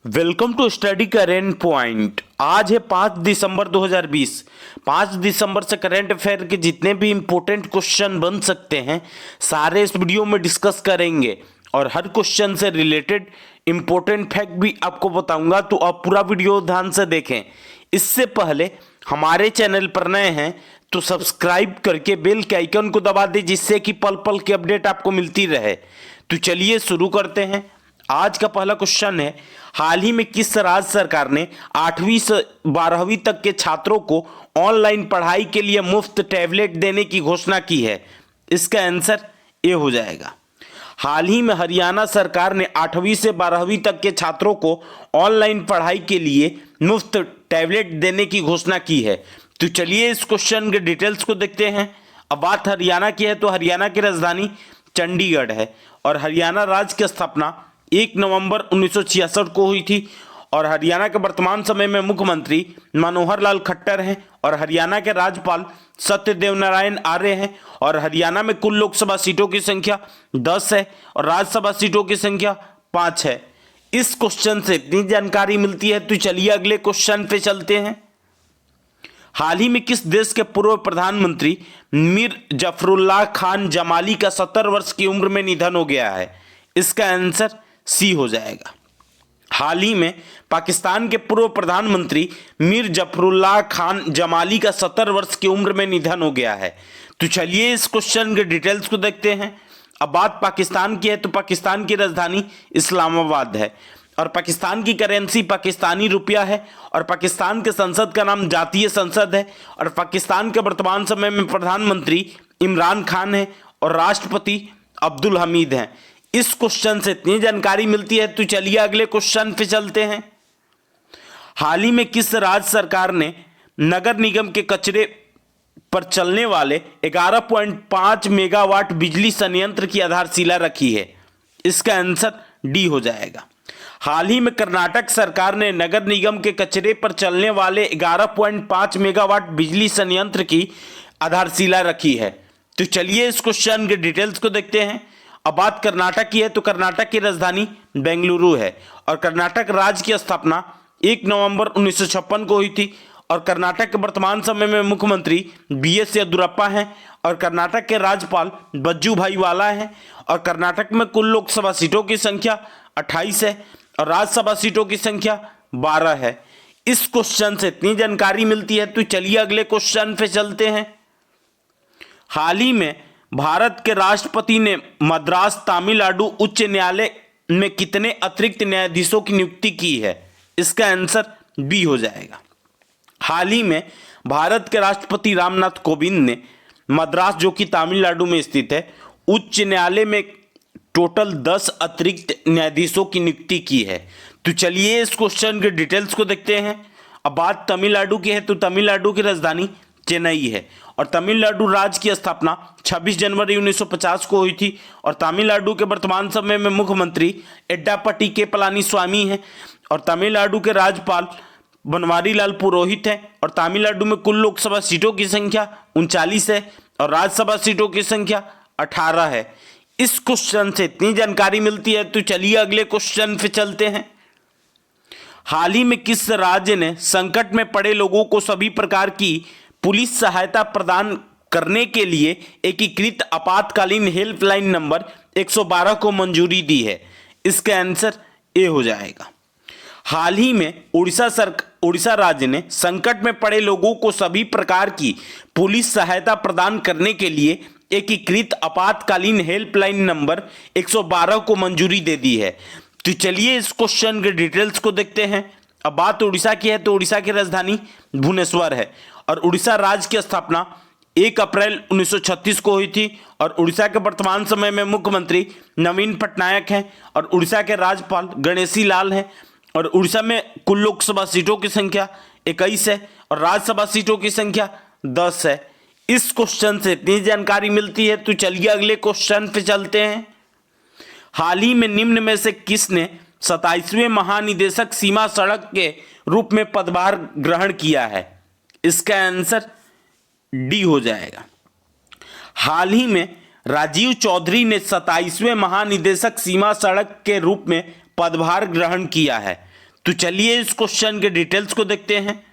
Welcome to study current point. आज है 5 दिसंबर 2020। 5 दिसंबर से करंट अफेयर के जितने भी इंपॉर्टेंट क्वेश्चन बन सकते हैं सारे इस वीडियो में डिस्कस करेंगे और हर क्वेश्चन से रिलेटेड इंपॉर्टेंट फैक्ट भी आपको बताऊंगा, तो आप पूरा वीडियो ध्यान से देखें। इससे पहले हमारे चैनल पर नए हैं तो सब्सक्राइब करके बेल के आइकन को दबा दें, जिससे कि पल पल की अपडेट आपको मिलती रहे। तो चलिए शुरू करते हैं। आज का पहला क्वेश्चन है, हाल ही में किस राज्य सरकार ने 8वीं से 12वीं तक के छात्रों को ऑनलाइन पढ़ाई के लिए मुफ्त टैबलेट देने की घोषणा की है? इसका आंसर ए हो जाएगा। हाल ही में हरियाणा सरकार ने 8वीं से 12वीं तक के छात्रों को ऑनलाइन पढ़ाई के लिए मुफ्त टैबलेट देने की घोषणा की है। तो चलिए इस क्वेश्चन के डिटेल्स को देखते हैं। अब बात हरियाणा की है तो हरियाणा की राजधानी चंडीगढ़ है और हरियाणा राज्य की स्थापना 1 नवंबर 1966 को हुई थी और हरियाणा के वर्तमान समय में मुख्यमंत्री मनोहर लाल खट्टर हैं और हरियाणा के राज्यपाल सत्यदेव नारायण आर्य हैं और हरियाणा में कुल लोकसभा सीटों की संख्या 10 है और राज्यसभा सीटों की संख्या 5 है। इस क्वेश्चन से इतनी जानकारी मिलती है तो चलिए अगले क्वेश्चन पे चलते हैं। हाल ही में किस देश के पूर्व प्रधानमंत्री मीर जफरुल्लाह खान जमाली का 70 वर्ष की उम्र में निधन हो गया है? इसका आंसर सी हो जाएगा। हाल ही में पाकिस्तान के पूर्व प्रधानमंत्री मीर जफरुल्लाह खान जमाली का 70 वर्ष की उम्र में निधन हो गया है। तो चलिए इस क्वेश्चन के डिटेल्स को देखते हैं। अब बात पाकिस्तान की है तो पाकिस्तान की राजधानी इस्लामाबाद है और पाकिस्तान की करेंसी पाकिस्तानी रुपया है और पाकिस्तान के संसद का नाम जातीय संसद है और पाकिस्तान के वर्तमान समय में प्रधानमंत्री इमरान खान है और राष्ट्रपति अब्दुल हमीद हैं। इस क्वेश्चन से इतनी जानकारी मिलती है तो चलिए अगले क्वेश्चन पे चलते हैं। हाल ही में किस राज्य सरकार ने नगर निगम के कचरे पर चलने वाले 11.5 मेगावाट बिजली संयंत्र की आधारशिला रखी है? इसका आंसर डी हो जाएगा। हाल ही में कर्नाटक सरकार ने नगर निगम के कचरे पर चलने वाले 11.5 मेगावाट बिजली संयंत्र की आधारशिला रखी है। तो चलिए इस क्वेश्चन के डिटेल्स को देखते हैं। अब बात कर्नाटक की है तो कर्नाटक की राजधानी बेंगलुरु है और कर्नाटक राज्य की स्थापना 1 नवंबर 1956 को हुई थी और कर्नाटक के वर्तमान समय में मुख्यमंत्री बीएस येदियुरप्पा हैं और कर्नाटक के राज्यपाल वजुभाई वाला हैं और कर्नाटक में कुल लोकसभा सीटों की संख्या 28 है और राज्यसभा सीटों की संख्या 12 है। इस क्वेश्चन से इतनी जानकारी मिलती है तो चलिए अगले क्वेश्चन पे चलते हैं। हाल ही में भारत के राष्ट्रपति ने मद्रास तमिलनाडु उच्च न्यायालय में कितने अतिरिक्त न्यायाधीशों की नियुक्ति की है? इसका आंसर बी हो जाएगा। हाल ही में भारत के राष्ट्रपति रामनाथ कोविंद ने मद्रास, जो कि तमिलनाडु में स्थित है, उच्च न्यायालय में टोटल 10 अतिरिक्त न्यायाधीशों की नियुक्ति की है। तो चलिए इस क्वेश्चन के डिटेल्स को देखते हैं। अब बात तमिलनाडु की है तो तमिलनाडु की राजधानी चेन्नई है और तमिलनाडु राज्य की स्थापना 26 जनवरी 1950 को हुई थी और तमिलनाडु के वर्तमान समय में मुख्यमंत्री एड्डापट्टी के पलानीस्वामी हैं और तमिलनाडु के राज्यपाल बनवारीलाल पुरोहित हैं और तमिलनाडु में कुल लोकसभा सीटों की संख्या 39 है और राज्यसभा सीटों की संख्या 18 है। इस क्वेश्चन से इतनी जानकारी मिलती है तो चलिए अगले क्वेश्चन पे चलते हैं। हाल ही में किस राज्य ने संकट में पड़े लोगों को सभी प्रकार की पुलिस सहायता प्रदान करने के लिए एकीकृत आपातकालीन हेल्पलाइन नंबर 112 को मंजूरी दी है? इसका आंसर ए हो जाएगा। हाल ही में उड़ीसा राज्य ने संकट में पड़े लोगों को सभी प्रकार की पुलिस सहायता प्रदान करने के लिए एकीकृत आपातकालीन हेल्पलाइन नंबर 112 को मंजूरी दे दी है। तो चलिए इस क्वेश्चन के डिटेल्स को देखते हैं। अब बात उड़ीसा की है तो उड़ीसा की राजधानी भुवनेश्वर है और उड़ीसा राज्य की स्थापना 1 अप्रैल 1936 को हुई थी और उड़ीसा के वर्तमान समय में मुख्यमंत्री नवीन पटनायक हैं और उड़ीसा के राज्यपाल गणेशी लाल हैं और उड़ीसा में कुल लोकसभा सीटों की संख्या 21 है और राज्यसभा सीटों की संख्या 10 है। इस क्वेश्चन से इतनी जानकारी मिलती है तो चलिए अगले क्वेश्चन पे चलते हैं। हाल ही में निम्न में से किसने 27वें महानिदेशक सीमा सड़क के रूप में पदभार ग्रहण किया है? इसका आंसर डी हो जाएगा। हाल ही में राजीव चौधरी ने 27वें महानिदेशक सीमा सड़क के रूप में पदभार ग्रहण किया है। तो चलिए इस क्वेश्चन के डिटेल्स को देखते हैं।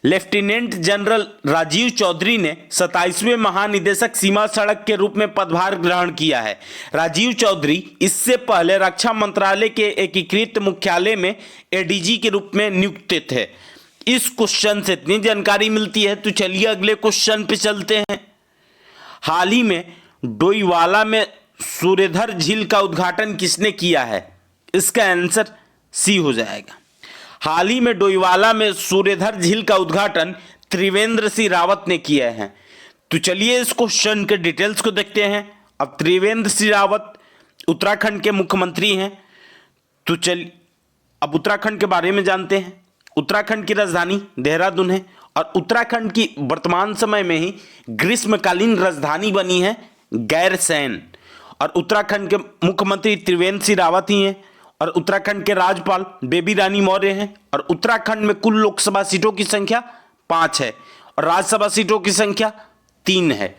लेफ्टिनेंट जनरल राजीव चौधरी ने 27वें महानिदेशक सीमा सड़क के रूप में पदभार ग्रहण किया है। राजीव चौधरी इससे पहले रक्षा मंत्रालय के एकीकृत मुख्यालय में एडीजी के रूप में नियुक्त थे। इस क्वेश्चन से इतनी जानकारी मिलती है, तो चलिए अगले क्वेश्चन पे चलते हैं। हाल ही में डोईवाला में सूर्यधर झील का उद्घाटन किसने किया है? इसका आंसर सी हो जाएगा। हाल ही में डोईवाला में सूर्यधर झील का उद्घाटन त्रिवेंद्र सिंह रावत ने किया है। तो चलिए इस क्वेश्चन के डिटेल्स को देखते हैं। अब त्रिवेंद्र सिंह रावत उत्तराखंड के मुख्यमंत्री हैं। तो चलिए अब उत्तराखंड के बारे में जानते हैं। उत्तराखंड की राजधानी देहरादून है और उत्तराखंड की वर्तमान समय में ही ग्रीष्मकालीन राजधानी बनी है गैरसैंण। और उत्तराखंड के मुख्यमंत्री त्रिवेंद्र सिंह रावत ही हैं और उत्तराखंड के राज्यपाल बेबी रानी मौर्य हैं। और उत्तराखंड में कुल लोकसभा सीटों की संख्या 5 है और राज्यसभा सीटों की संख्या 3 है।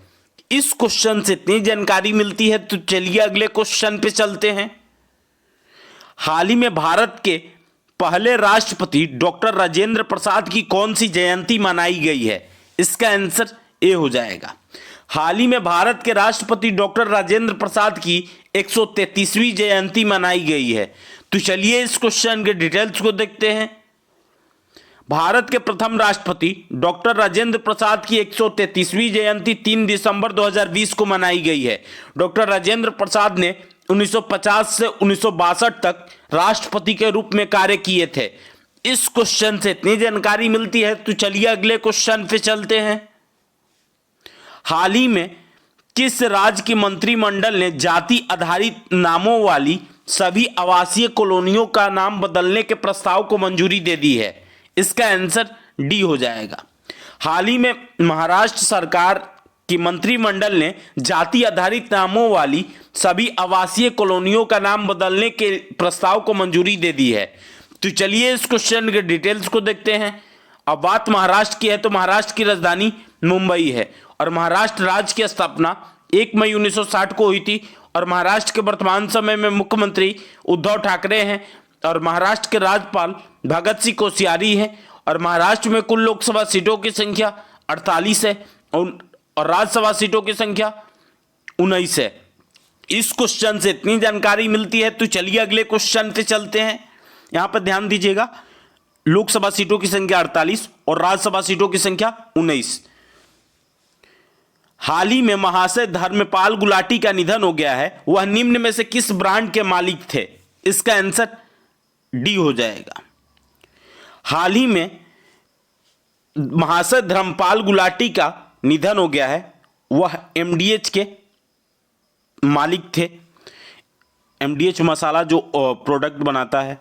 इस क्वेश्चन से इतनी जानकारी मिलती है, तो चलिए अगले क्वेश्चन पे चलते हैं। हाल ही में भारत के पहले राष्ट्रपति डॉक्टर राजेंद्र प्रसाद की कौन सी जयंती मनाई गई है? इसका आंसर ए हो जाएगा। हाल ही में भारत के राष्ट्रपति डॉक्टर राजेंद्र प्रसाद की 133वीं जयंती मनाई गई है। तो चलिए इस क्वेश्चन के डिटेल्स को देखते हैं। भारत के प्रथम राष्ट्रपति डॉक्टर राजेंद्र प्रसाद की 133वीं जयंती 3 दिसंबर 2020 को मनाई गई है। डॉक्टर राजेंद्र प्रसाद ने 1950 से 1962 तक राष्ट्रपति के रूप में कार्य किए थे। इस क्वेश्चन से इतनी जानकारी मिलती है, तो चलिए अगले क्वेश्चन पे चलते हैं। हाल ही में किस राज्य के मंत्रिमंडल ने जाति आधारित नामों वाली सभी आवासीय कॉलोनियों का नाम बदलने के प्रस्ताव को मंजूरी दे दी है? इसका आंसर डी हो जाएगा। हाल ही में महाराष्ट्र सरकार की मंत्रिमंडल ने जाति आधारित नामों वाली सभी आवासीय कॉलोनियों का नाम बदलने के प्रस्ताव को मंजूरी दे दी है। तो चलिए इस क्वेश्चन के डिटेल्स को देखते हैं। अब बात महाराष्ट्र की है, तो महाराष्ट्र की राजधानी मुंबई है और महाराष्ट्र राज्य की स्थापना 1 मई 1960 को हुई थी। और महाराष्ट्र के वर्तमान समय में मुख्यमंत्री उद्धव ठाकरे हैं और महाराष्ट्र के राज्यपाल भगत सिंह कोश्यारी हैं। और महाराष्ट्र में कुल लोकसभा सीटों की संख्या 48 है और राज्यसभा सीटों की संख्या 19 है। इस क्वेश्चन से इतनी जानकारी मिलती है, तो चलिए अगले क्वेश्चन पे चलते हैं। यहां पर ध्यान दीजिएगा, लोकसभा सीटों की संख्या 48 और राज्यसभा सीटों की संख्या 19। हाल ही में महाशय धर्मपाल गुलाटी का निधन हो गया है। वह निम्न में से किस ब्रांड के मालिक थे? इसका आंसर डी हो जाएगा। हाल ही में महाशय धर्मपाल गुलाटी का निधन हो गया है। वह एमडीएच के मालिक थे। एमडीएच मसाला जो प्रोडक्ट बनाता है,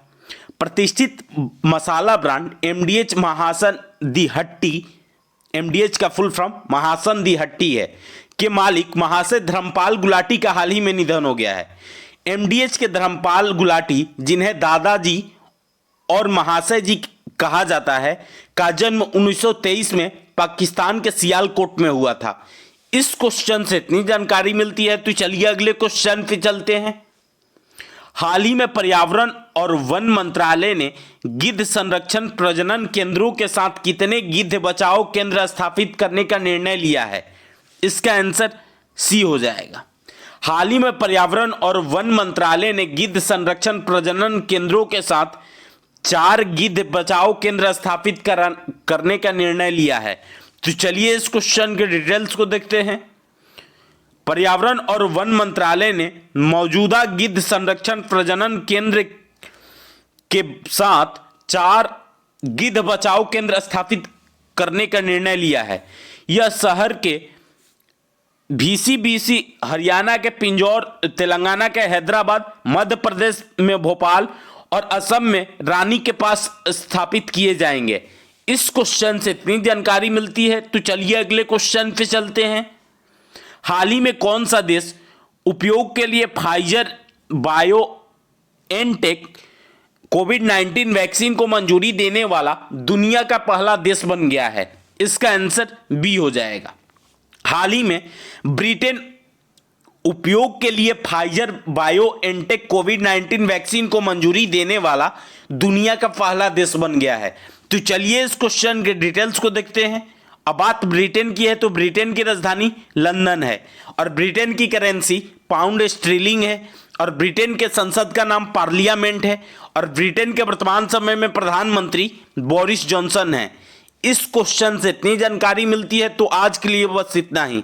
प्रतिष्ठित मसाला ब्रांड एमडीएच महासन दी हट्टी, एमडीएच का फुल फॉर्म महासन दी हट्टी है, के मालिक महाशय धर्मपाल गुलाटी का हाल ही में निधन हो गया है। एमडीएच के धर्मपाल गुलाटी, जिन्हें दादाजी और महाशय जी कहा जाता है, का जन्म 1923 में पाकिस्तान के सियालकोट में हुआ था। इस क्वेश्चन से इतनी जानकारी मिलती है, तो चलिए अगले क्वेश्चन पे चलते हैं। हाल ही में पर्यावरण और वन मंत्रालय ने गिद्ध संरक्षण प्रजनन केंद्रों के साथ कितने गिद्ध बचाओ केंद्र स्थापित करने का निर्णय लिया है? इसका आंसर सी हो जाएगा। हाल ही में पर्यावरण और वन मंत्रालय ने गिद्ध संरक्षण प्रजनन केंद्रों के साथ 4 गिद्ध बचाओ केंद्र स्थापित करने का निर्णय लिया है। तो चलिए इस क्वेश्चन के डिटेल्स को देखते हैं। पर्यावरण और वन मंत्रालय ने मौजूदा गिद्ध संरक्षण प्रजनन केंद्र के साथ 4 गिद्ध बचाओ केंद्र स्थापित करने का निर्णय लिया है। यह शहर के VCBC, हरियाणा के पिंजौर, तेलंगाना के हैदराबाद, मध्य प्रदेश में भोपाल और असम में रानी के पास स्थापित किए जाएंगे। इस क्वेश्चन से इतनी जानकारी मिलती है, तो चलिए अगले क्वेश्चन पे चलते हैं। हाल ही में कौन सा देश उपयोग के लिए फाइजर बायोएनटेक कोविड-19 वैक्सीन को मंजूरी देने वाला दुनिया का पहला देश बन गया है? इसका आंसर बी हो जाएगा। हाल ही में ब्रिटेन उपयोग के लिए फाइजर बायोएनटेक कोविड-19 वैक्सीन को मंजूरी देने वाला दुनिया का पहला देश बन गया है। तो चलिए इस क्वेश्चन के डिटेल्स को देखते हैं। अब बात ब्रिटेन की है तो ब्रिटेन की राजधानी लंदन है और ब्रिटेन की करेंसी पाउंड स्टर्लिंग है और ब्रिटेन के संसद का नाम पार्लियामेंट है और ब्रिटेन के वर्तमान समय में प्रधानमंत्री बोरिस जॉनसन है। इस क्वेश्चन से इतनी जानकारी मिलती है तो आज के लिए बस इतना ही।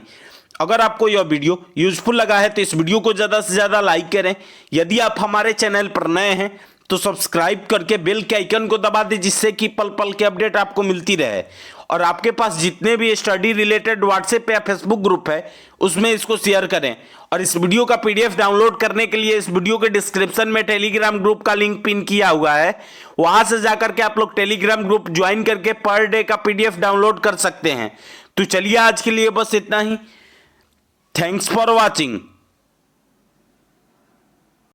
अगर आपको यह वीडियो यूजफुल लगा है तो इस वीडियो को ज़्यादा से ज़्यादा लाइक करें। यदि आप हमारे चैनल पर नए हैं तो सब्सक्राइब करके बेल के आइकन को दबा दें, जिससे कि पल पल के अपडेट आपको मिलती रहे। और आपके पास जितने भी स्टडी रिलेटेड व्हाट्सएप या फेसबुक ग्रुप है उसमें इसको शेयर करें। और इस वीडियो का पीडीएफ डाउनलोड करने के लिए इस वीडियो के डिस्क्रिप्शन में टेलीग्राम ग्रुप का लिंक पिन किया हुआ है, वहां से जाकर के आप लोग टेलीग्राम ग्रुप ज्वाइन करके पर डे का पीडीएफ डाउनलोड कर सकते हैं। तो चलिए आज के लिए बस इतना ही। Thanks for watching.